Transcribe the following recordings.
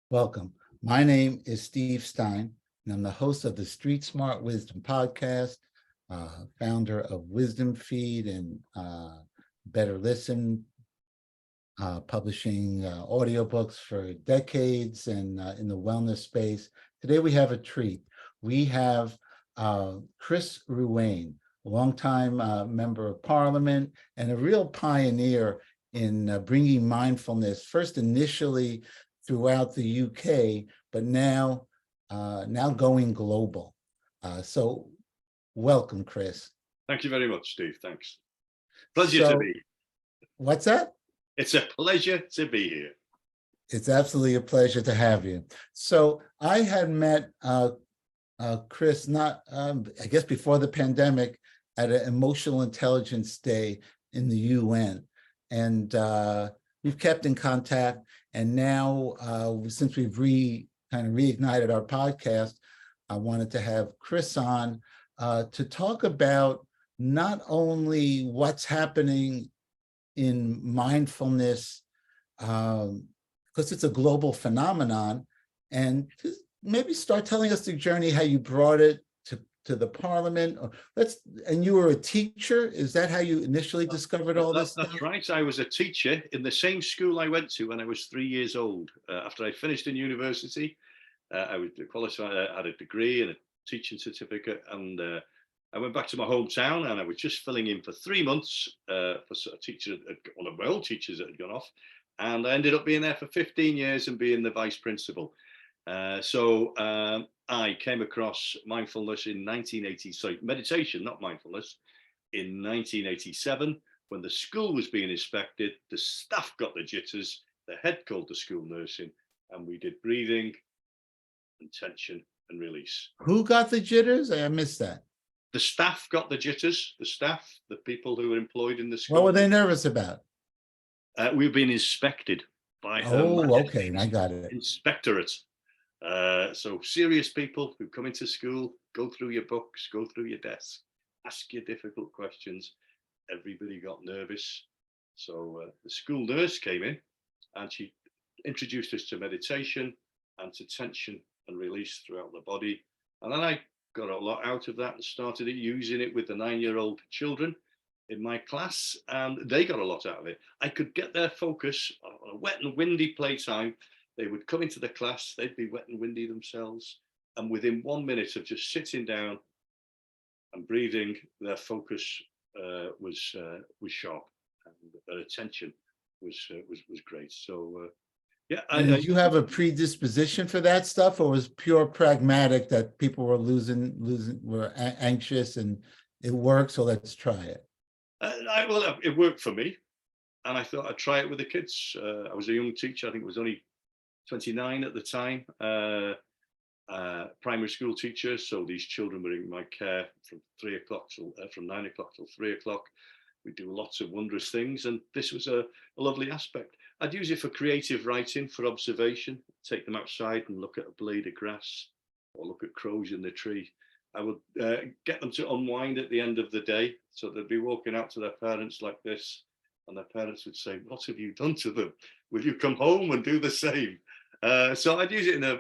Welcome. My name is Steve Stein, and I'm the host of the StreetSmart Wisdom podcast, founder of Wisdom Feed and Better Listen, publishing audiobooks for decades and in the wellness space. Today we have a treat. We have Chris Ruane, a longtime member of Parliament and a real pioneer in bringing mindfulness, first initially throughout the UK, but now going global. So welcome, Chris. Thank you very much, Steve. Thanks. Pleasure to be here. What's that? It's a pleasure to be here. It's absolutely a pleasure to have you. So I had met Chris, not I guess before the pandemic, at an emotional intelligence day in the UN, and we've kept in contact. And now, since we've reignited our podcast, I wanted to have Chris on to talk about not only what's happening in mindfulness, because it's a global phenomenon, and maybe start telling us the journey, how you brought it to the Parliament. And you were a teacher. Is that how you initially discovered all this stuff? That's right. I was a teacher in the same school I went to when I was 3 years old. After I finished in university, I was qualified, I had a degree and a teaching certificate, and I went back to my hometown, and I was just filling in for 3 months for a teacher, one of my old teachers that had gone off, and I ended up being there for 15 years and being the vice principal. So I came across mindfulness in 1980, sorry, meditation, not mindfulness, in 1987, when the school was being inspected. The staff got the jitters, the head called the school nursing, and we did breathing and tension and release. Who got the jitters? I missed that. The staff got the jitters, the people who were employed in the school. What were they nervous about? We were being inspected by okay, I got it. Inspectorate. So serious people who come into school, go through your books, go through your desk, ask you difficult questions. Everybody got nervous. So the school nurse came in and she introduced us to meditation and to tension and release throughout the body. And then I got a lot out of that and started using it with the 9-year-old children in my class, and they got a lot out of it. I could get their focus on a wet and windy playtime. They would come into the class, they'd be wet and windy themselves, and within 1 minute of just sitting down and breathing, their focus was sharp, and their attention was great. So yeah. Did you have a predisposition for that stuff, or was pure pragmatic that people were were anxious and it worked, so let's try it? Well, it worked for me, and I thought I'd try it with the kids. I was a young teacher. I think it was only 29 at the time, primary school teacher. So these children were in my care from 9 o'clock till 3 o'clock. We do lots of wondrous things, and this was a lovely aspect. I'd use it for creative writing, for observation, take them outside and look at a blade of grass or look at crows in the tree. I would get them to unwind at the end of the day. So they'd be walking out to their parents like this, and their parents would say, "What have you done to them? Will you come home and do the same?" So I'd use it in a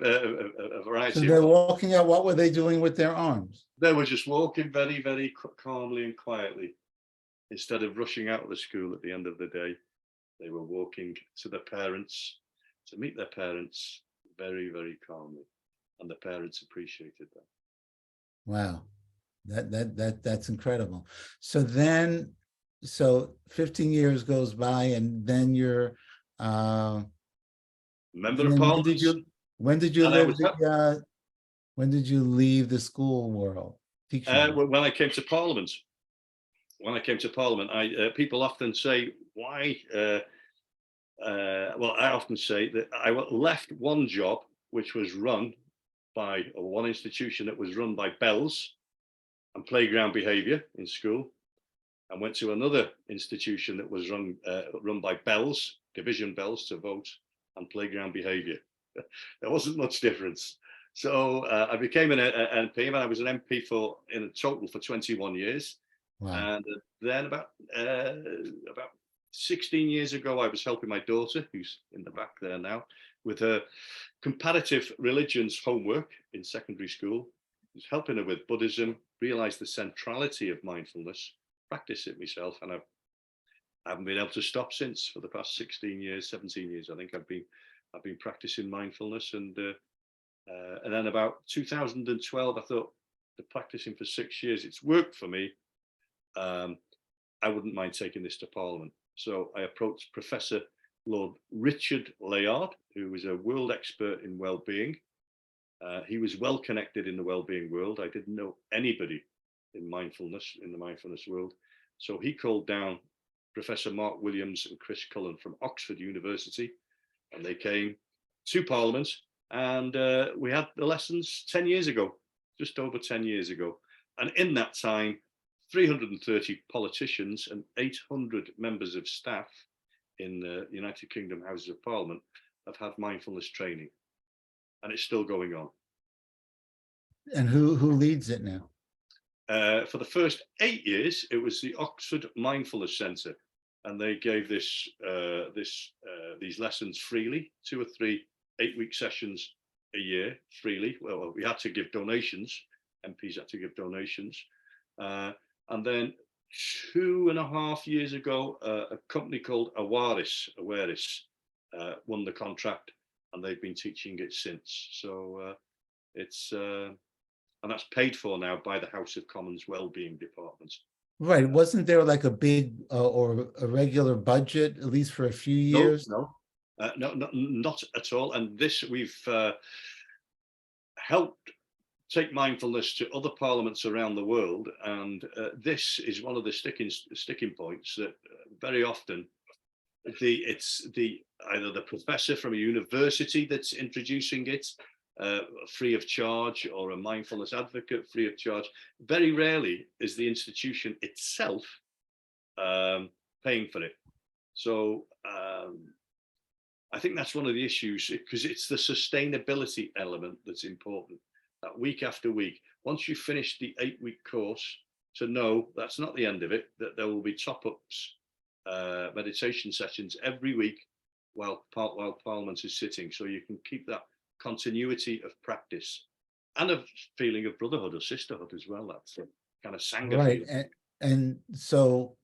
variety. So they're walking out. What were they doing with their arms? They were just walking very, very calmly and quietly. Instead of rushing out of the school at the end of the day, they were walking to their parents, to meet their parents very, very calmly. And the parents appreciated that. Wow, that's incredible. So 15 years goes by, and then you're member of Parliament. When did you leave the school world? When I came to Parliament. People often say, why? Well, I often say that I left one job, which was run by one institution that was run by bells and playground behaviour in school, and went to another institution that was run by bells, division bells to vote, and playground behaviour. There wasn't much difference. So I became an MP, and I was an MP in a total for 21 years. Wow. And then about 16 years ago, I was helping my daughter, who's in the back there now, with her comparative religions homework in secondary school. I was helping her with Buddhism, realized the centrality of mindfulness, practice it myself, and I haven't been able to stop since. For the past 16 years, 17 years, I think I've been practicing mindfulness, and then about 2012, I thought, the practicing for 6 years, it's worked for me. I wouldn't mind taking this to Parliament. So I approached Professor Lord Richard Layard, who was a world expert in well-being. He was well connected in the well-being world. I didn't know anybody in the mindfulness world. So he called down Professor Mark Williams and Chris Cullen from Oxford University, and they came to Parliament, and we had the lessons 10 years ago, just over 10 years ago. And in that time, 330 politicians and 800 members of staff in the United Kingdom Houses of Parliament have had mindfulness training, and it's still going on. And who leads it now? For the first 8 years, it was the Oxford Mindfulness Centre, and they gave these lessons freely, 2 or 3 8-week sessions a year freely. Well, we had to give donations. MPs had to give donations. And then 2.5 years ago, a company called Awaris won the contract, and they've been teaching it since. So and that's paid for now by the House of Commons Wellbeing Department. Right. Wasn't there like a big or a regular budget, at least for a few years? No, not at all. And this, we've helped take mindfulness to other parliaments around the world, and this is one of the sticking points that very often it's either the professor from a university that's introducing it free of charge, or a mindfulness advocate free of charge. Very rarely is the institution itself paying for it. So I think that's one of the issues, because it's the sustainability element that's important. That week after week, once you finish the 8-week course, to know that's not the end of it, that there will be top-ups, meditation sessions every week while Parliament is sitting, so you can keep that continuity of practice and a feeling of brotherhood or sisterhood as well. That's a kind of sangha Right. And so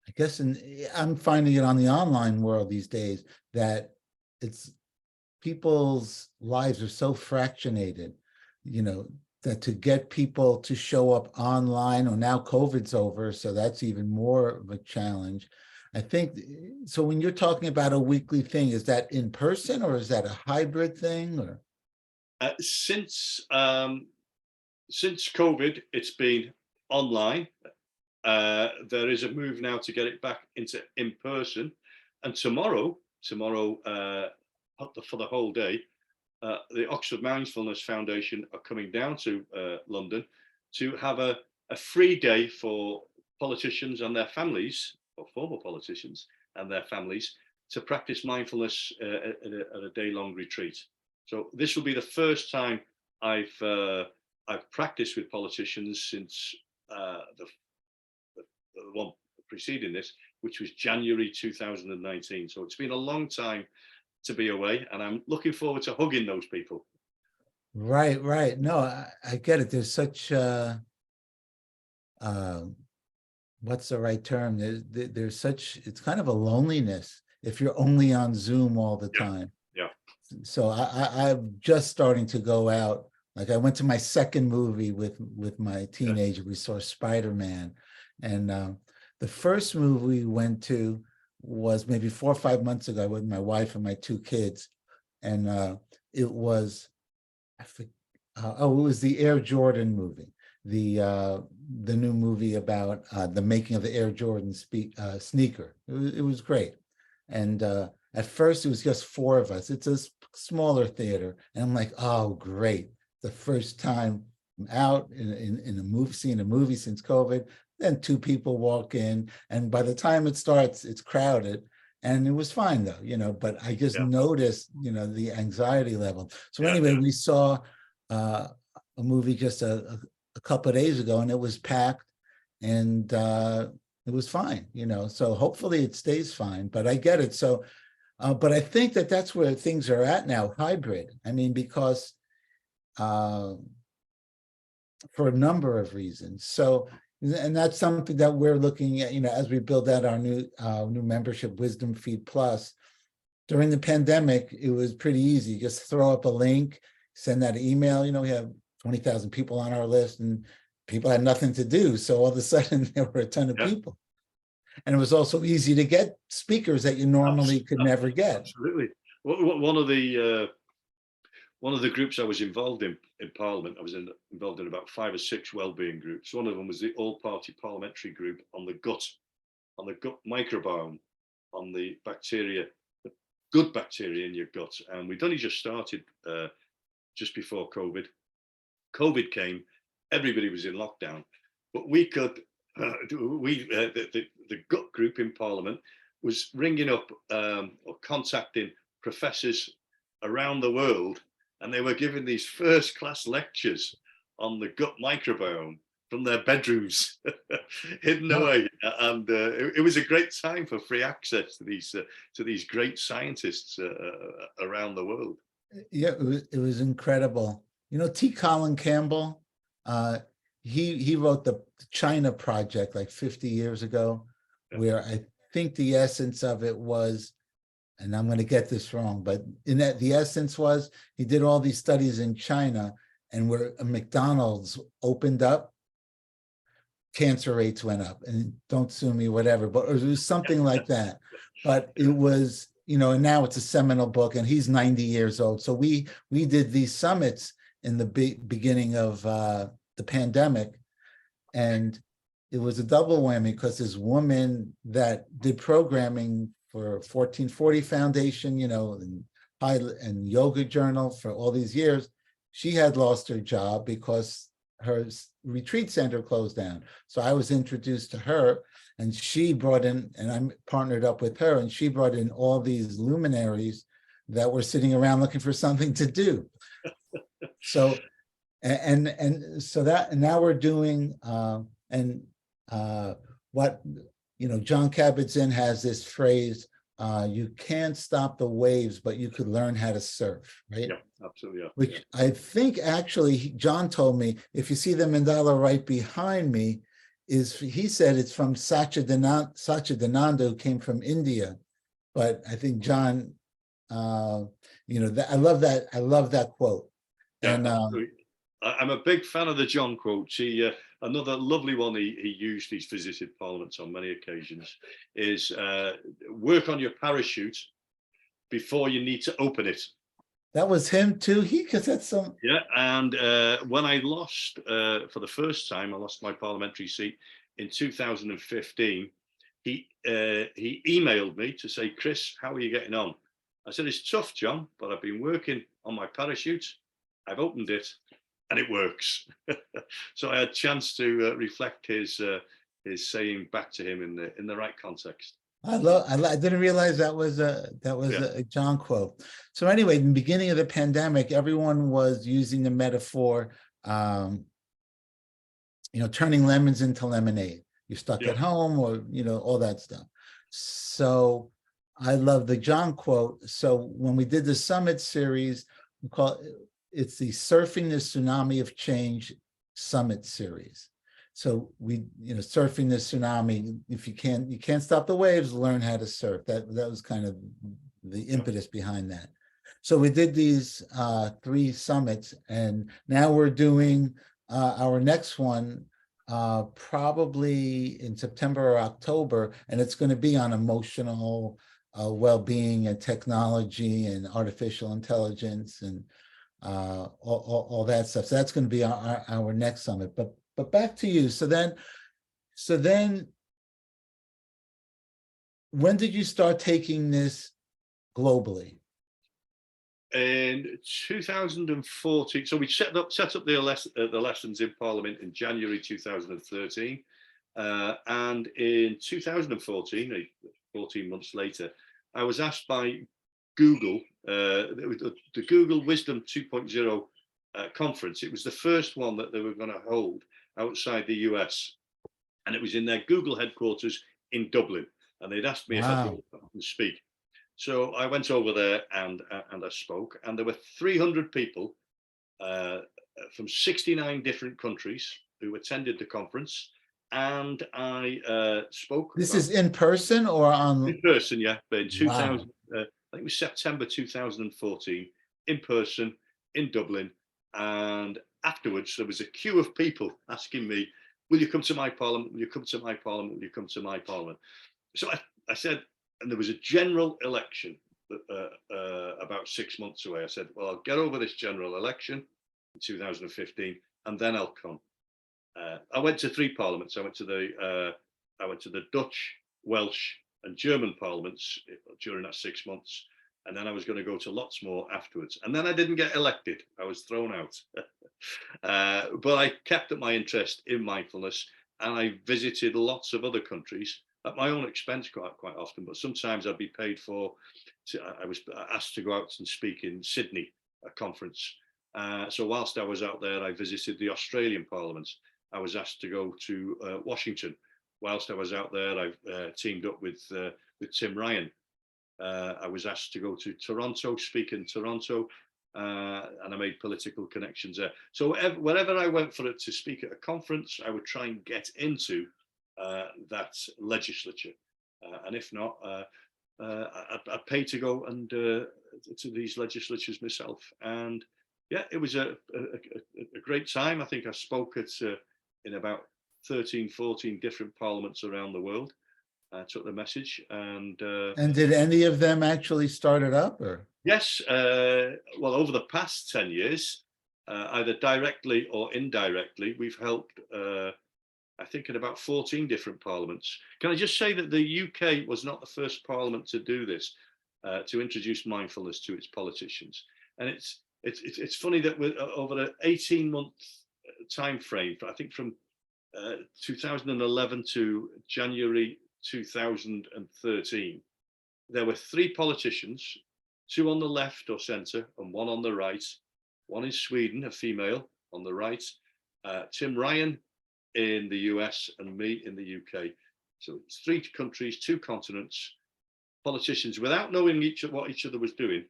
I guess I'm finding it on the online world these days that it's people's lives are so fractionated, that to get people to show up online, or now COVID's over, so that's even more of a challenge. I think, so when you're talking about a weekly thing, is that in person or is that a hybrid thing? Or since COVID, it's been online. There is a move now to get it back into in person, and tomorrow for the whole day, the Oxford Mindfulness Foundation are coming down to London to have a free day for politicians and their families, or former politicians and their families, to practice mindfulness at a day-long retreat. So this will be the first time I've practiced with politicians since the one preceding this, which was January 2019. So it's been a long time to be away, and I'm looking forward to hugging those people. Right. No, I get it. There's such what's the right term? There's such, it's kind of a loneliness if you're only on Zoom all the time. Yeah. So I'm just starting to go out. Like I went to my second movie with my teenager. We saw Spider-Man, and the first movie we went to was maybe 4 or 5 months ago with my wife and my 2 kids, and it was, it was the Air Jordan movie, the new movie about the making of the Air Jordan sneaker. It was great, and at first it was just 4 of us. It's a smaller theater, and I'm like, oh great, the first time I'm out in a movie, seeing a movie since COVID. Then 2 people walk in, and by the time it starts, it's crowded. And it was fine though, but I just noticed, the anxiety level. So anyway, we saw a movie just a couple of days ago, and it was packed. And it was fine, so hopefully it stays fine, but I get it. So, but I think that that's where things are at now, hybrid. I mean, because for a number of reasons. So, and that's something that we're looking at, as we build out our new membership, Wisdom Feed Plus. During the pandemic, it was pretty easy. Just throw up a link, send that email. We have 20,000 people on our list, and people had nothing to do. So all of a sudden, there were a ton of people. And it was also easy to get speakers that you normally could never get. Absolutely. One of the groups I was involved in Parliament, I was involved in about 5 or 6 wellbeing groups. One of them was the all-party parliamentary group on the gut microbiome, on the bacteria, the good bacteria in your gut. And we'd only just started just before COVID. COVID came, everybody was in lockdown, but we could, the gut group in Parliament was ringing up or contacting professors around the world, and they were giving these first-class lectures on the gut microbiome from their bedrooms, hidden away. And it was a great time for free access to these great scientists around the world. Yeah, it was incredible. T. Colin Campbell, he wrote the China Project like 50 years ago, where I think the essence of it was, and I'm going to get this wrong, but the essence was he did all these studies in China, and where a McDonald's opened up, cancer rates went up. And don't sue me, whatever, but it was something like that. But it was, and now it's a seminal book, and he's 90 years old. So we did these summits in the beginning of the pandemic, and it was a double whammy, because this woman that did programming for 1440 Foundation, and Yoga Journal for all these years, she had lost her job because her retreat center closed down. So I was introduced to her, and she brought in, and I partnered up with her, and she brought in all these luminaries that were sitting around looking for something to do. So, and so that, and now we're doing, what, John Kabat-Zinn has this phrase, you can't stop the waves, but you could learn how to surf, right? Yeah, absolutely. Yeah. Which I think actually, John told me, if you see the mandala right behind me, he said it's from Satchidananda, who came from India. But I think John, I love that quote. Yeah, and I'm a big fan of the John quote. Another lovely one he used, he's visited Parliament on many occasions, is work on your parachute before you need to open it. That was him too. Because that's some. Yeah, and when I lost, for the first time, I lost my parliamentary seat in 2015, he emailed me to say, Chris, how are you getting on? I said, it's tough, John, but I've been working on my parachute. I've opened it, and it works. So I had a chance to reflect his saying back to him in the right context. I didn't realize that was a John quote. So anyway, in the beginning of the pandemic, everyone was using the metaphor, turning lemons into lemonade. You're stuck at home, or all that stuff. So I love the John quote. So when we did the summit series, it's the Surfing the Tsunami of Change Summit Series. So we, surfing the tsunami, if you can't stop the waves, learn how to surf. That was kind of the impetus behind that. So we did these 3 summits, and now we're doing our next one probably in September or October, and it's going to be on emotional well-being and technology and artificial intelligence and all that stuff. So that's going to be our next summit. But back to you. So then, when did you start taking this globally? In 2014, so we set up the lessons in Parliament in January 2013, and in 2014, 14 months later, I was asked by Google, the Google Wisdom 2.0 conference. It was the first one that they were going to hold outside the US, and it was in their Google headquarters in Dublin. And they'd asked me if I'd Wow. go and speak. So I went over there and I spoke, and there were 300 people from 69 different countries who attended the conference. And I spoke This about is in person or on? in person, yeah, but in 2000, Wow. I think it was September 2014, in person in Dublin. And afterwards, there was a queue of people asking me, will you come to my parliament? Will you come to my parliament? Will you come to my parliament? So I said, and there was a general election about 6 months away. I said, well, I'll get over this general election in 2015, and then I'll come. I went to 3 parliaments. I went to the Dutch, Welsh, and German parliaments during that 6 months, and then I was going to go to lots more afterwards. And then I didn't get elected. I was thrown out. But I kept up my interest in mindfulness, and I visited lots of other countries at my own expense quite often. But sometimes I'd be paid for. I was asked to go out and speak in Sydney, a conference. So whilst I was out there, I visited the Australian Parliament. I was asked to go to Washington. Whilst I was out there, I teamed up with Tim Ryan. I was asked to go to Toronto, speak in Toronto, and I made political connections there. So wherever I went for it to speak at a conference, I would try and get into that legislature. And if not, I'd pay to go and to these legislatures myself. And yeah, it was a great time. I think I spoke at in about 13, 14 different parliaments around the world. I took the message, and did any of them actually start it up, or? yes, well, over the past 10 years, either directly or indirectly, we've helped, I think, in about 14 different parliaments. Can I just say that the UK was not the first parliament to do this, to introduce mindfulness to its politicians. And it's funny that over an 18-month time frame, I think from 2011 to January 2013, there were 3 politicians, 2 on the left or centre and 1 on the right. One in Sweden, a female, on the right, Tim Ryan in the US, and me in the UK. So it's 3 countries, 2 continents, politicians, without knowing what each other was doing,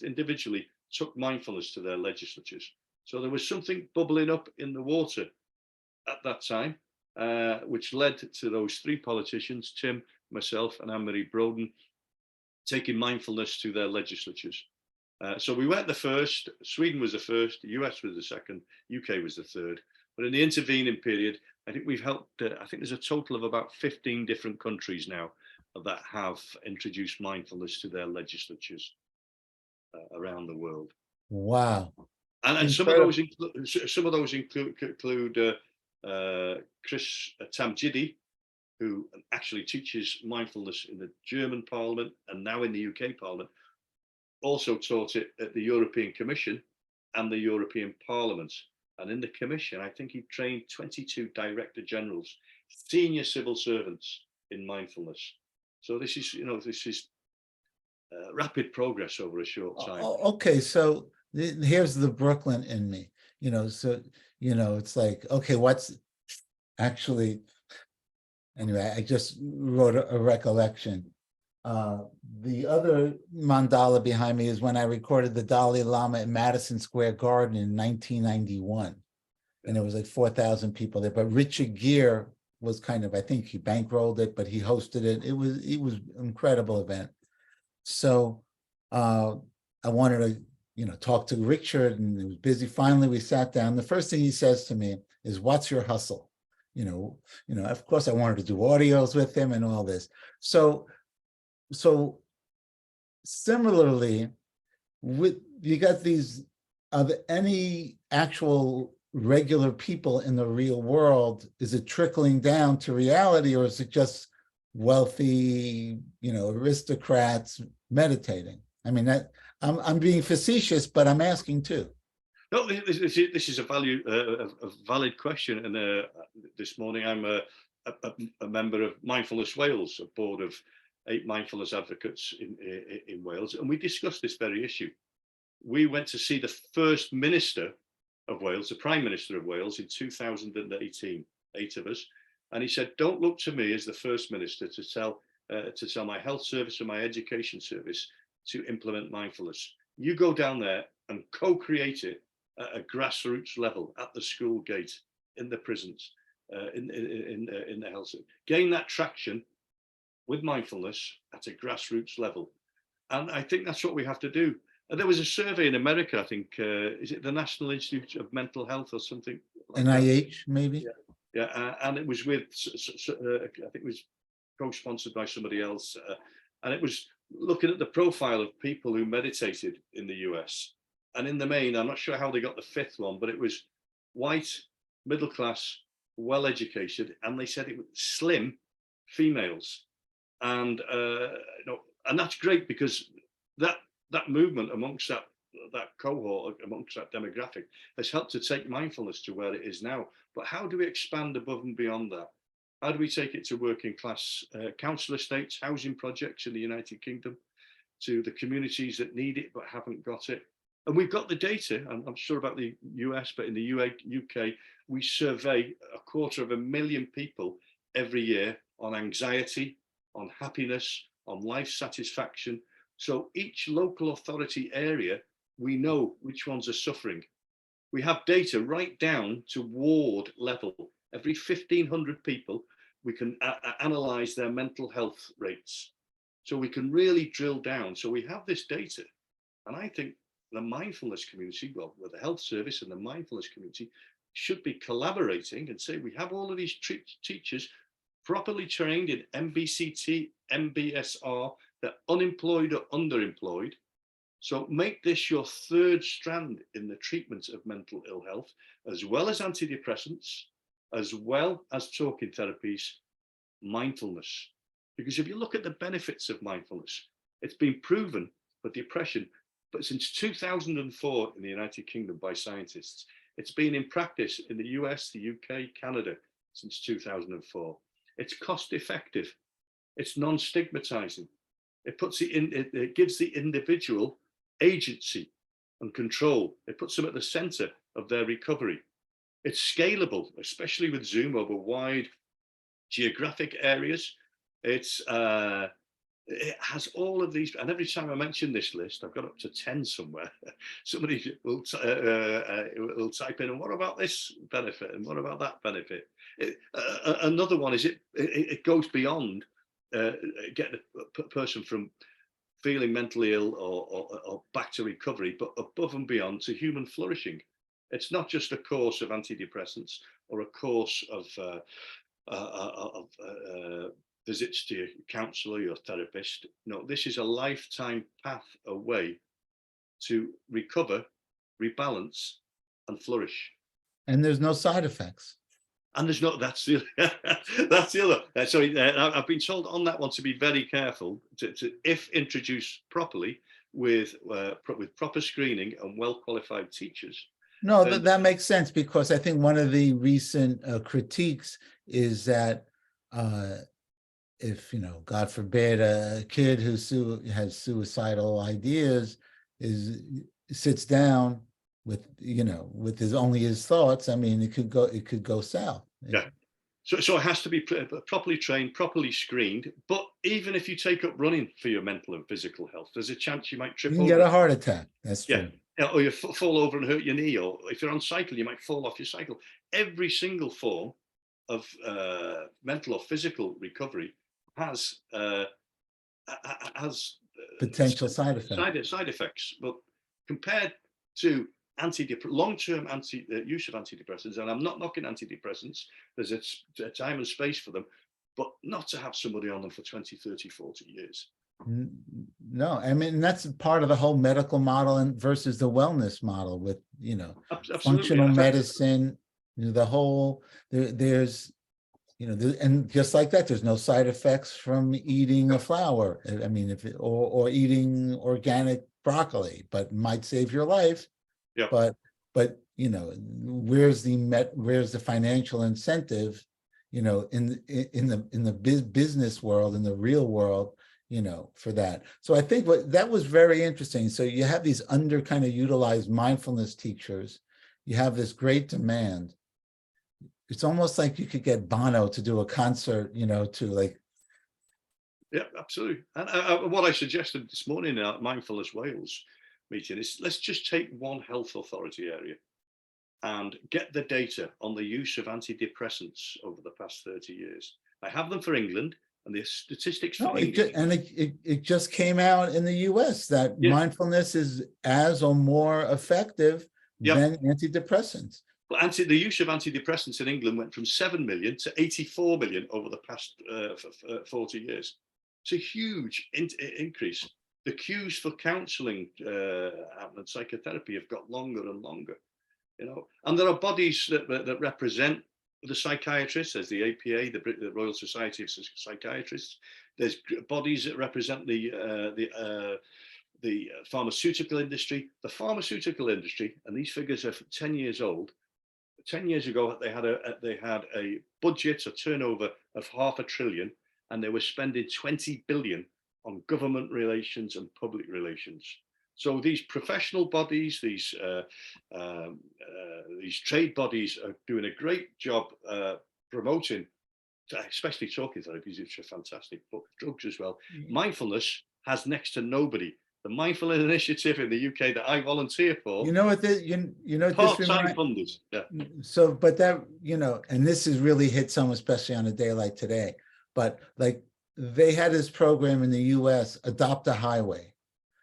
individually took mindfulness to their legislatures. So there was something bubbling up in the water at that time, which led to those 3 politicians, Tim, myself, and Anne-Marie Broden, taking mindfulness to their legislatures. So we weren't the first. Sweden was the first, the US was the second, UK was the third. But in the intervening period, I think we've helped, I think there's a total of about 15 different countries now that have introduced mindfulness to their legislatures around the world. Wow. And some of those include Chris Tamjidi, who actually teaches mindfulness in the German Parliament and now in the UK Parliament, also taught it at the European Commission and the European Parliament. And in the Commission, I think he trained 22 Director Generals, senior civil servants in mindfulness. So this is rapid progress over a short time. Okay, so here's the Brooklyn in me, so, it's like, okay, what's actually, anyway, I just wrote a recollection. The other mandala behind me is when I recorded the Dalai Lama in Madison Square Garden in 1991. And it was like 4,000 people there. But Richard Gere was I think he bankrolled it, but he hosted it. It was an incredible event. So I wanted to, talk to Richard, and it was busy. Finally, we sat down. The first thing he says to me is, "What's your hustle?" Of course I wanted to do audios with him and all this. So similarly, you got these, are there any actual regular people in the real world? Is it trickling down to reality, or is it just wealthy, aristocrats meditating? I mean, that I'm being facetious, but I'm asking too. No, this is a valid question. And this morning I'm a member of Mindfulness Wales, a board of 8 mindfulness advocates in Wales, and we discussed this very issue. We went to see the First Minister of Wales, the Prime Minister of Wales, in 2018, 8 of us, And he said, don't look to me as the first minister to tell my health service and my education service to implement mindfulness. You go down there and co-create it at a grassroots level, at the school gate, in the prisons, in the health service. Gain that traction with mindfulness at a grassroots level. And I think that's what we have to do. And there was a survey in America, I think, is it the National Institute of Mental Health or something? Like NIH, maybe? Yeah, and it was with, I think it was co-sponsored by somebody else. And it was looking at the profile of people who meditated in the US. And in the main, I'm not sure how they got the fifth one, but it was white, middle class, well-educated, and they said it was slim females. And and that's great, because that movement amongst that cohort, amongst that demographic, has helped to take mindfulness to where it is now. But how do we expand above and beyond that? How do we take it to working class council estates, housing projects in the United Kingdom, to the communities that need it but haven't got it? And we've got the data. I'm sure about the US, but in the UK, we survey 250,000 people every year on anxiety, on happiness, on life satisfaction. So each local authority area, we know which ones are suffering. We have data right down to ward level. Every 1,500 people, we can analyze their mental health rates. So we can really drill down. So we have this data. And I think the mindfulness community, well, with the health service and the mindfulness community, should be collaborating and say, we have all of these teachers properly trained in MBCT, MBSR, they're unemployed or underemployed. So make this your third strand in the treatment of mental ill health, as well as antidepressants, as well as talking therapies, mindfulness. Because if you look at the benefits of mindfulness, it's been proven for depression, but since 2004 in the United Kingdom by scientists, it's been in practice in the US, the UK, Canada since 2004. It's cost effective. It's non-stigmatizing. It gives the individual agency and control. It puts them at the center of their recovery. It's scalable, especially with Zoom over wide geographic areas. It has all of these, and every time I mention this list, I've got up to 10 somewhere. Somebody will type in, and what about this benefit? And what about that benefit? Another one is it goes beyond get the person from feeling mentally ill or back to recovery, but above and beyond to human flourishing. It's not just a course of antidepressants or a course of visits to your counsellor, your therapist. No, this is a lifetime path away to recover, rebalance, and flourish. And there's no side effects. And there's not, that's the other. Sorry, I've been told on that one to be very careful to if introduced properly with proper screening and well-qualified teachers. No, that makes sense, because I think one of the recent critiques is that if, God forbid, a kid who has suicidal ideas sits down with, with his thoughts, I mean, it could go south. Yeah. So it has to be properly trained, properly screened. But even if you take up running for your mental and physical health, there's a chance you might trip over. You can get a heart attack. That's true. Yeah. Or you fall over and hurt your knee, or if you're on cycle, you might fall off your cycle. Every single form of mental or physical recovery has potential side effects. Side effects, but compared to long-term use of antidepressants, and I'm not knocking antidepressants, there's a time and space for them, but not to have somebody on them for 20, 30, 40 years. No, I mean, that's part of the whole medical model and versus the wellness model with, functional medicine, the whole, there's, and just like that, there's no side effects from eating a flower. I mean, or eating organic broccoli, but might save your life. Yeah. But where's the financial incentive, in the business world, in the real world, for that. So I think that was very interesting. So you have these kind of utilized mindfulness teachers. You have this great demand. it's almost like you could get Bono to do a concert, to like. Yeah, absolutely. And what I suggested this morning in our Mindfulness Wales meeting is, let's just take one health authority area and get the data on the use of antidepressants over the past 30 years. I have them for England, and the statistics for No, England. it just came out in the US that Yeah. mindfulness is as or more effective Yep. than antidepressants. Well, the use of antidepressants in England went from 7 million to 84 million over the past 40 years. It's a huge increase. The queues for counselling and psychotherapy have got longer and longer. And there are bodies that represent the psychiatrists. There's the APA, the Royal Society of Psychiatrists. There's bodies that represent the pharmaceutical industry. The pharmaceutical industry, and these figures are 10 years old. 10 years ago, they had a budget, a turnover of $500 billion, and they were spending 20 billion on government relations and public relations. So these professional bodies, these trade bodies are doing a great job promoting, especially talking therapies, which are fantastic, but drugs as well. Mindfulness has next to nobody. The Mindfulness Initiative in the UK that I volunteer for, part-time funded. Yeah. So, but that, and this has really hit some, especially on a day like today, but like they had this program in the US, Adopt a Highway.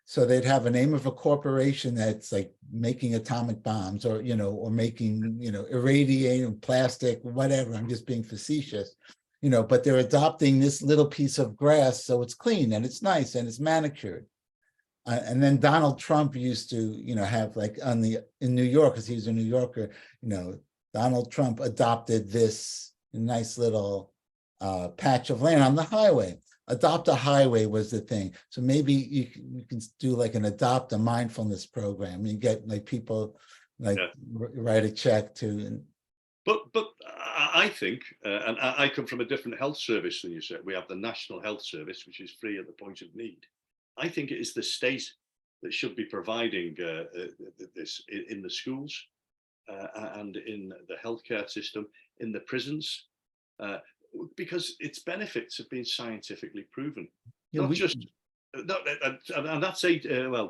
So they'd have a name of a corporation that's like making atomic bombs or, or making, irradiating plastic, whatever. I'm just being facetious, but they're adopting this little piece of grass. So it's clean and it's nice and it's manicured. And then Donald Trump used to, have like in New York, because he's a New Yorker, Donald Trump adopted this nice little patch of land on the highway. Adopt a Highway was the thing. So maybe you can do like an adopt a mindfulness program. You get like people like write a check to. But I think, and I come from a different health service than you said. We have the National Health Service, which is free at the point of need. I think it is the state that should be providing this in the schools and in the healthcare system, in the prisons, because its benefits have been scientifically proven. And that's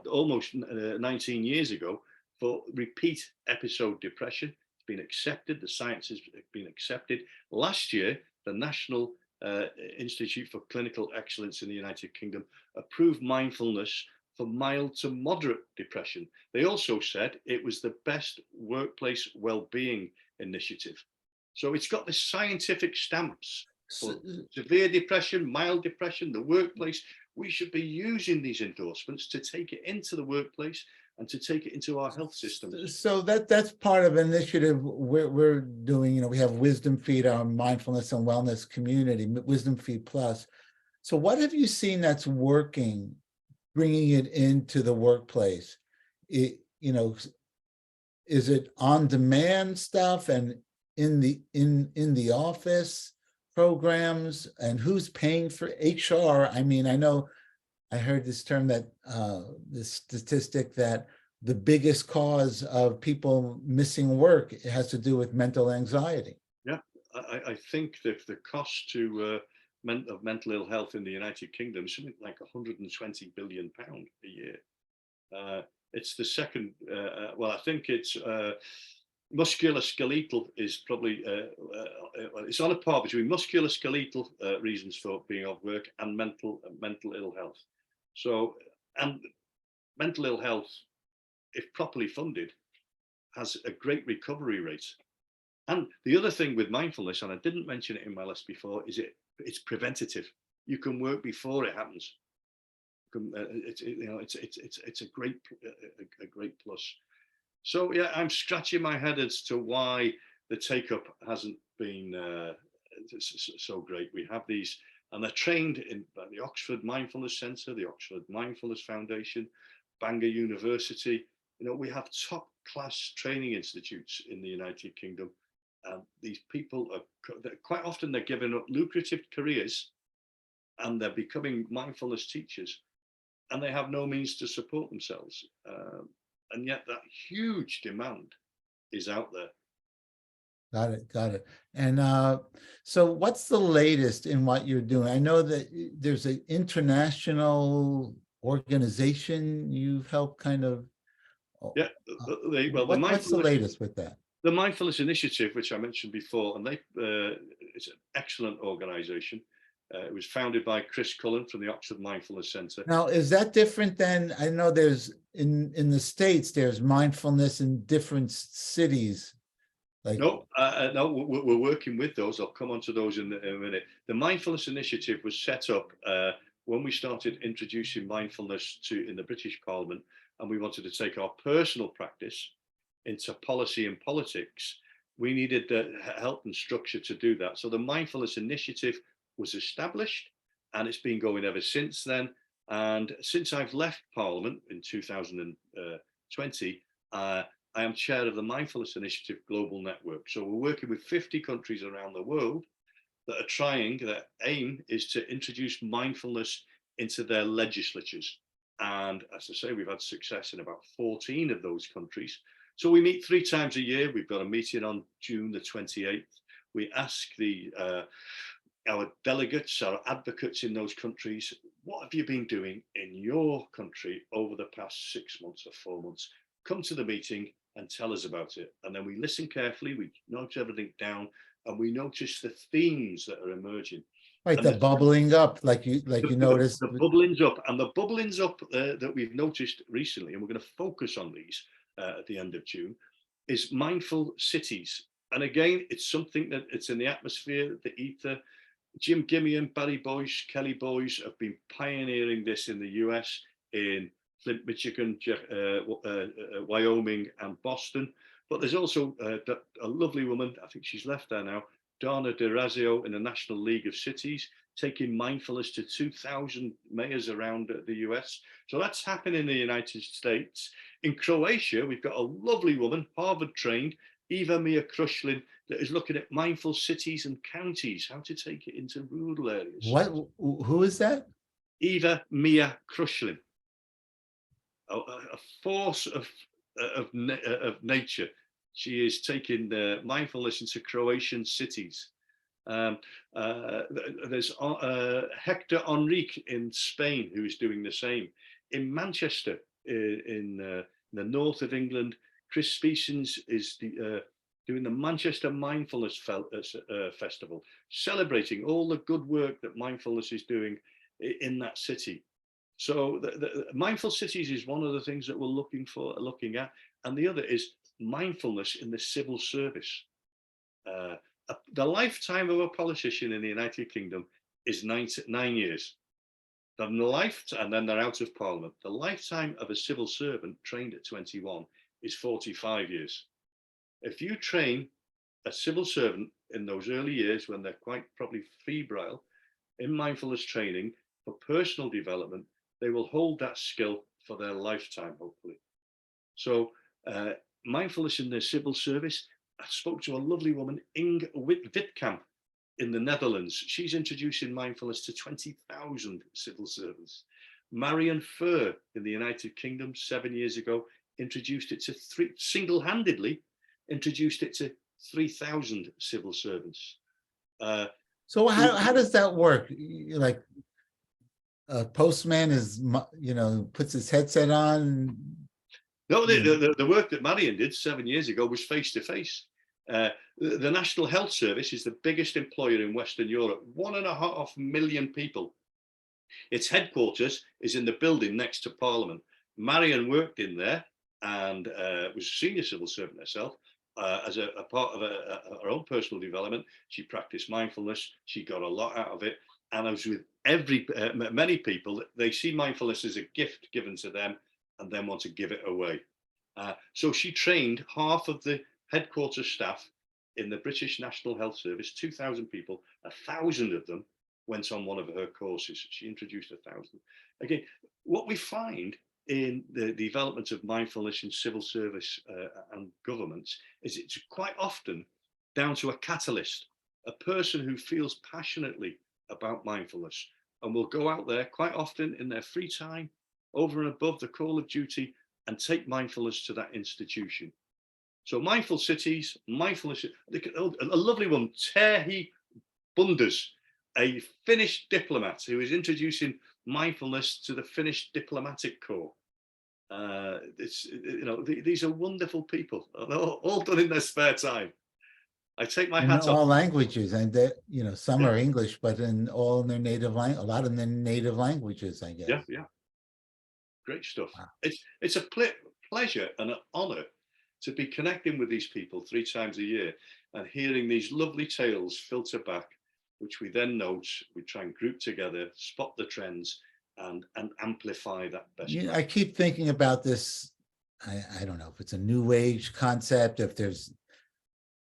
almost 19 years ago, for repeat episode depression. It's been accepted. The science has been accepted. Last year, the National Institute for Clinical Excellence in the United Kingdom approved mindfulness for mild to moderate depression. They also said it was the best workplace well-being initiative. So it's got the scientific stamps for severe depression, mild depression, the workplace. We should be using these endorsements to take it into the workplace and to take it into our health systems. So that's part of an initiative we're doing. We have Wisdom Feed, our mindfulness and wellness community, Wisdom Feed Plus. So what have you seen that's working, bringing it into the workplace? Is it on demand stuff and in the office programs, and who's paying for HR? I mean, I know I heard this term that this statistic that the biggest cause of people missing work has to do with mental anxiety. Yeah, I think that the cost to of mental ill health in the United Kingdom is something like £120 billion a year. It's the second, I think it's musculoskeletal is probably, it's on a par between musculoskeletal reasons for being off work and mental ill health. So, and mental ill health, if properly funded, has a great recovery rate. And the other thing with mindfulness, and I didn't mention it in my list before, is it's preventative. You can work before it happens. It's a great plus. So yeah, I'm scratching my head as to why the take up hasn't been so great. We have these, and they're trained in the Oxford Mindfulness Centre, the Oxford Mindfulness Foundation, Bangor University. We have top class training institutes in the United Kingdom. These people quite often they're giving up lucrative careers, and they're becoming mindfulness teachers, and they have no means to support themselves. And yet that huge demand is out there. Got it. Got it. And so what's the latest in what you're doing? I know that there's an international organization you've helped kind of, Yeah, well, what's the latest with that? the mindfulness initiative, which I mentioned before, and it's an excellent organization. It was founded by Chris Cullen from the Oxford Mindfulness Centre. Now, is that different than, I know there's in the States, there's mindfulness in different cities. Like, No, no, we're working with those. I'll come on to those in a minute. The mindfulness initiative was set up when we started introducing mindfulness in the British Parliament, and we wanted to take our personal practice into policy and politics. We needed the help and structure to do that. So the mindfulness initiative was established, and it's been going ever since then. And since I've left Parliament in 2020, I am chair of the Mindfulness Initiative Global Network. So we're working with 50 countries around the world that are trying, their aim is to introduce mindfulness into their legislatures. And as I say, we've had success in about 14 of those countries. So we meet 3 times a year. We've got a meeting on June the 28th. We ask our delegates, our advocates in those countries, what have you been doing in your country over the past 6 months or 4 months? Come to the meeting and tell us about it. And then we listen carefully, we note everything down, and we notice the themes that are emerging. right, And the bubbling up, like you noticed. the bubblings up, and the bubblings up that we've noticed recently, and we're going to focus on these at the end of June, is mindful cities. And again, it's something that it's in the atmosphere, the ether. Jim Gimian, Barry Boyce, Kelly Boyce have been pioneering this in the US, in Flint, Michigan, Wyoming, and Boston. But there's also a lovely woman, I think she's left there now, Donna DeRazio in the National League of Cities, taking mindfulness to 2,000 mayors around the US. So that's happening in the United States. In Croatia, we've got a lovely woman, Harvard trained, Eva Mia Krushlin, that is looking at mindful cities and counties, how to take it into rural areas. What? Who is that? Eva Mia Krushlin. A force of nature. She is taking mindfulness into Croatian cities. There's Hector Enrique in Spain who is doing the same. In Manchester, in the north of England, Chris Speasons is doing the Manchester Mindfulness Festival, celebrating all the good work that mindfulness is doing in that city. So the mindful cities is one of the things that we're looking at, and the other is mindfulness in the civil service. The lifetime of a politician in the United Kingdom is 9 years. And then they're out of Parliament. The lifetime of a civil servant trained at 21 is 45 years. If you train a civil servant in those early years when they're quite probably febrile in mindfulness training for personal development, they will hold that skill for their lifetime, hopefully. So mindfulness in the civil service, I spoke to a lovely woman, Inge Witkamp in the Netherlands. She's introducing mindfulness to 20,000 civil servants. Marion Furr in the United Kingdom 7 years ago introduced it to single-handedly introduced it to 3,000 civil servants. So how does that work? Like a postman is, puts his headset on. No, the work that Marion did 7 years ago was face-to-face. The National Health Service is the biggest employer in Western Europe, 1.5 million people. Its headquarters is in the building next to Parliament. Marion worked in there and was a senior civil servant herself. As a part of her own personal development, she practiced mindfulness. She got a lot out of it. And I was with many people, they see mindfulness as a gift given to them and then want to give it away. So she trained half of the headquarters staff in the British National Health Service, 2,000 people, 1,000 of them went on one of her courses. She introduced 1,000. Again, what we find in the development of mindfulness in civil service and governments is it's quite often down to a catalyst, a person who feels passionately about mindfulness and will go out there quite often in their free time, over and above the call of duty, and take mindfulness to that institution. So mindful cities, mindfulness, a lovely one, Terhi Bundes, a Finnish diplomat who is introducing mindfulness to the Finnish diplomatic corps. These are wonderful people, all done in their spare time. I take my In hat off. all languages, and that, some are English, but in their native language, a lot of their native languages, I guess. Yeah, great stuff. Wow. It's a pleasure and an honor to be connecting with these people 3 times a year and hearing these lovely tales filter back, which we then note, we try and group together, spot the trends, and amplify that best practice. I keep thinking about this. I don't know if it's a new age concept,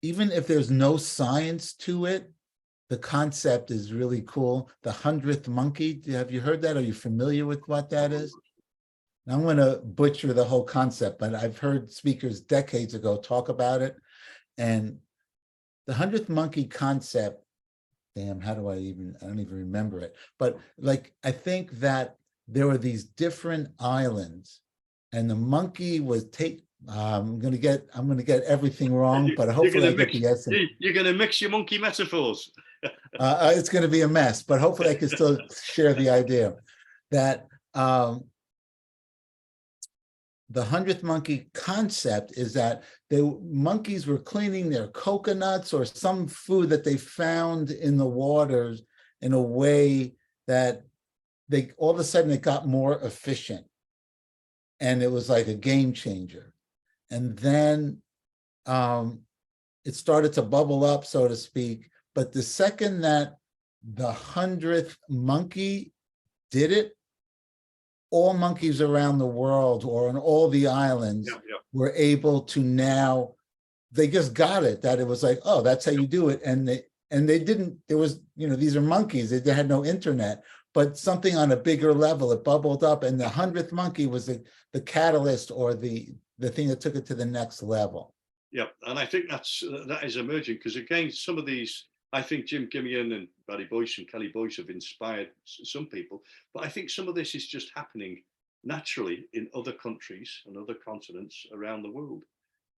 even if there's no science to it, the concept is really cool. The 100th monkey, have you heard that? Are you familiar with what that is? I'm going to butcher the whole concept, but I've heard speakers decades ago talk about it. And the 100th monkey concept, damn, I don't even remember it. But I think that there were these different islands, and the monkey was I'm going to get everything wrong, but hopefully I get the essence. You're going to mix your monkey metaphors. It's going to be a mess, but hopefully I can still share the idea that the 100th monkey concept is that the monkeys were cleaning their coconuts or some food that they found in the waters in a way that they all of a sudden it got more efficient, and it was like a game changer. And then it started to bubble up, so to speak. But the second that the 100th monkey did it, all monkeys around the world or on all the islands were able to now, they just got it, that it was like, oh, that's how you do it. And they didn't, there was, these are monkeys, they had no internet, but something on a bigger level, it bubbled up, and the 100th monkey was the catalyst or the thing that took it to the next level. Yeah, and I think that is emerging, because again, some of these, I think Jim Gimian and Barry Boyce and Kelly Boyce have inspired some people, but I think some of this is just happening naturally in other countries and other continents around the world.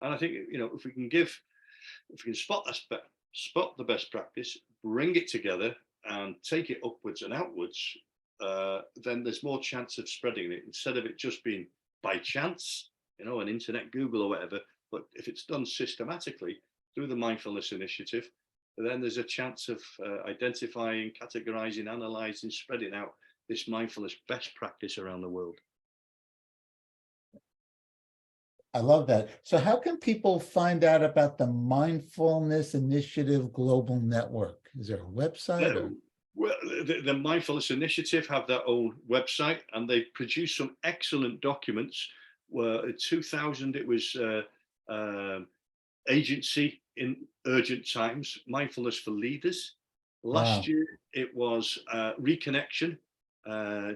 And I think, if we can spot the best practice, bring it together and take it upwards and outwards, then there's more chance of spreading it, instead of it just being by chance, an internet Google or whatever. But if it's done systematically through the Mindfulness Initiative, then there's a chance of identifying, categorizing, analyzing, spreading out this mindfulness best practice around the world. I love that. So how can people find out about the Mindfulness Initiative Global Network? Is there a website? Well, the Mindfulness Initiative have their own website, and they produce some excellent documents. Where in 2000 it was Agency in Urgent Times, Mindfulness for Leaders. Last year it was Reconnection.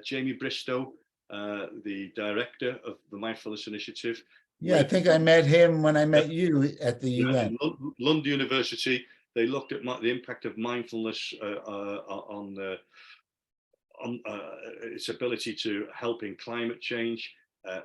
Jamie Bristow, the director of the Mindfulness Initiative. Yeah, I think I met him when I met you at the UN. London University. They looked at the impact of mindfulness on its ability to help in climate change.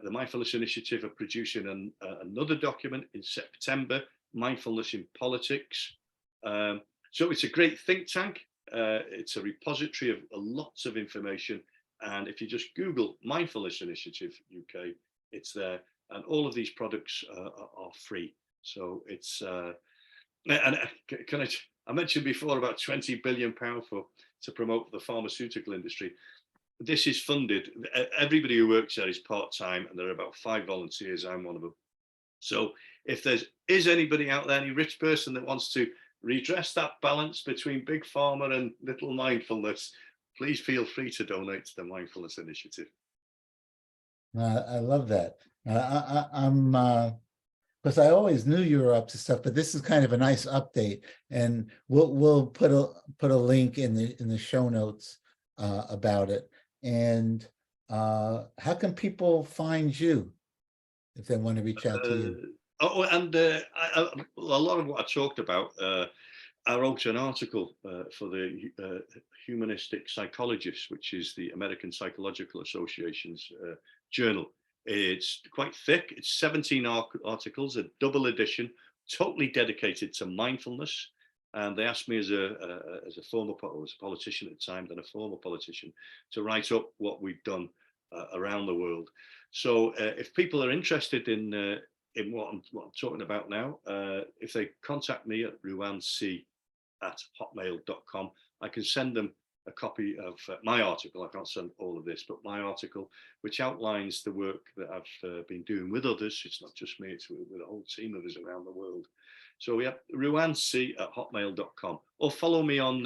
The Mindfulness Initiative are producing another document in September, Mindfulness in Politics. So it's a great think tank. It's a repository of lots of information. And if you just Google Mindfulness Initiative UK, it's there. And all of these products are free. So it's, I mentioned before about £20 billion to promote the pharmaceutical industry. This is funded. Everybody who works there is part-time, and there are about 5 volunteers. I'm one of them. So if there is anybody out there, any rich person that wants to redress that balance between big pharma and little mindfulness, please feel free to donate to the Mindfulness Initiative. I love that. I'm because I always knew you were up to stuff, but this is kind of a nice update, and we'll put a link in the show notes about it. And how can people find you if they want to reach out to you? A lot of what I talked about, I wrote an article for the Humanistic Psychologist, which is the American Psychological Association's journal. It's quite thick. It's 17 articles, a double edition, totally dedicated to mindfulness. And they asked me as a former politician at the time, then a former politician, to write up what we've done around the world. So if people are interested in what I'm talking about now, if they contact me at ruanec@hotmail.com, I can send them a copy of my article. I can't send all of this, but my article, which outlines the work that I've been doing with others. It's not just me, it's with a whole team of us around the world. So we have ruanec@hotmail.com, or follow me on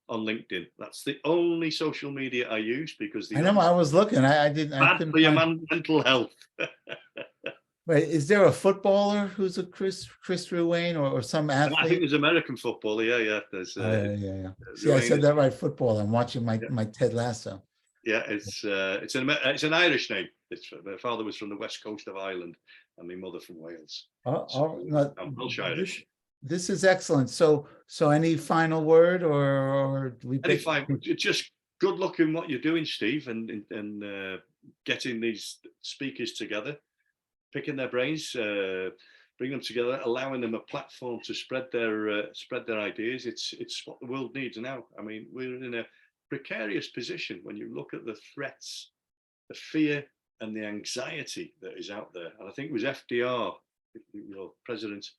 LinkedIn. That's the only social media I use, because I know I was looking. I bad for your mental health. Right. Is there a footballer who's a Chris Ruane, or some athlete? I think there's American football. Yeah. There's yeah. See, I said that right. Football. I'm watching my Ted Lasso. Yeah, it's an Irish name. My father was from the west coast of Ireland, and my mother from Wales. I'm Welsh Irish. This is excellent. So any final word, or we just good luck in what you're doing, Steve, and getting these speakers together, picking their brains, bring them together, allowing them a platform to spread their ideas. It's what the world needs now. I mean, we're in a precarious position when you look at the threats, the fear, and the anxiety that is out there. And I think it was FDR, your president,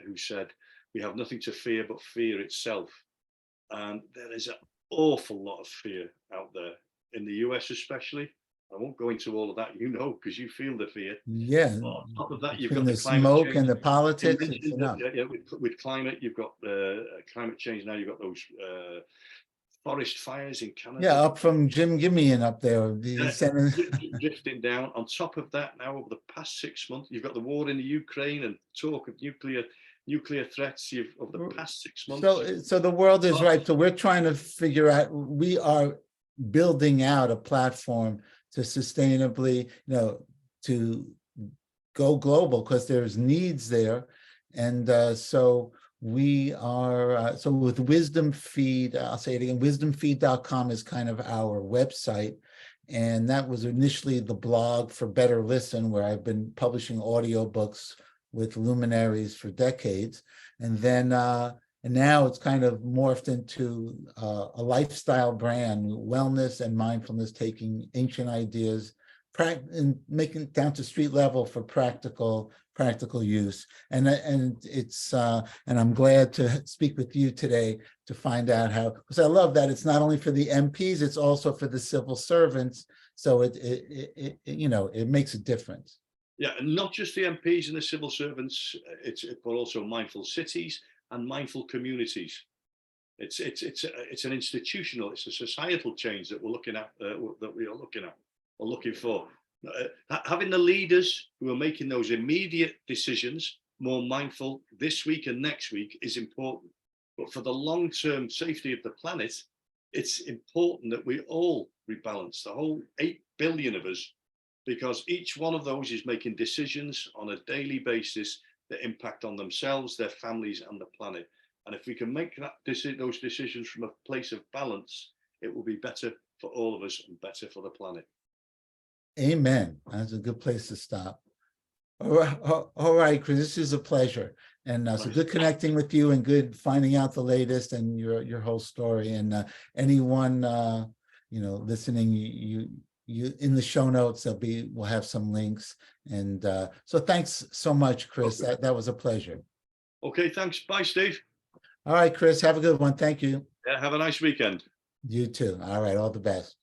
who said, "We have nothing to fear but fear itself." And there is an awful lot of fear out there in the US, especially. I won't go into all of that, because you feel the fear. Yeah. On top of that, you've Between got the smoke change and the politics. With climate, you've got climate change now. You've got those forest fires in Canada. Yeah, up from Jim Gimian up there. Drifting down. On top of that, now over the past 6 months, you've got the war in the Ukraine and talk of nuclear threats over the past 6 months. So the world is ripe. So we're trying to figure out, we are building out a platform to sustainably, to go global, because there's needs there. And so we are, so with Wisdom Feed, I'll say it again, wisdomfeed.com is kind of our website. And that was initially the blog for Better Listen, where I've been publishing audiobooks with luminaries for decades. And then, and now it's kind of morphed into a lifestyle brand, wellness and mindfulness, taking ancient ideas and making it down to street level for practical use. And it's and I'm glad to speak with you today to find out how, because I love that it's not only for the MPs, it's also for the civil servants. So it makes a difference. Yeah, and not just the MPs and the civil servants, but also mindful cities and mindful communities. It's an institutional, it's a societal change that we're looking at, or looking for. Having the leaders who are making those immediate decisions more mindful this week and next week is important. But for the long-term safety of the planet, it's important that we all rebalance, the whole 8 billion of us, because each one of those is making decisions on a daily basis that impact on themselves, their families, and the planet. And if we can make those decisions from a place of balance, it will be better for all of us and better for the planet. Amen. That's a good place to stop. All right, Chris, this is a pleasure. And so good connecting with you, and good finding out the latest and your whole story. And anyone listening, you in the show notes, we'll have some links. And so thanks so much, Chris. Okay. That was a pleasure. Okay, thanks. Bye, Steve. All right, Chris, have a good one. Thank you. Yeah, have a nice weekend. You too. All right, all the best.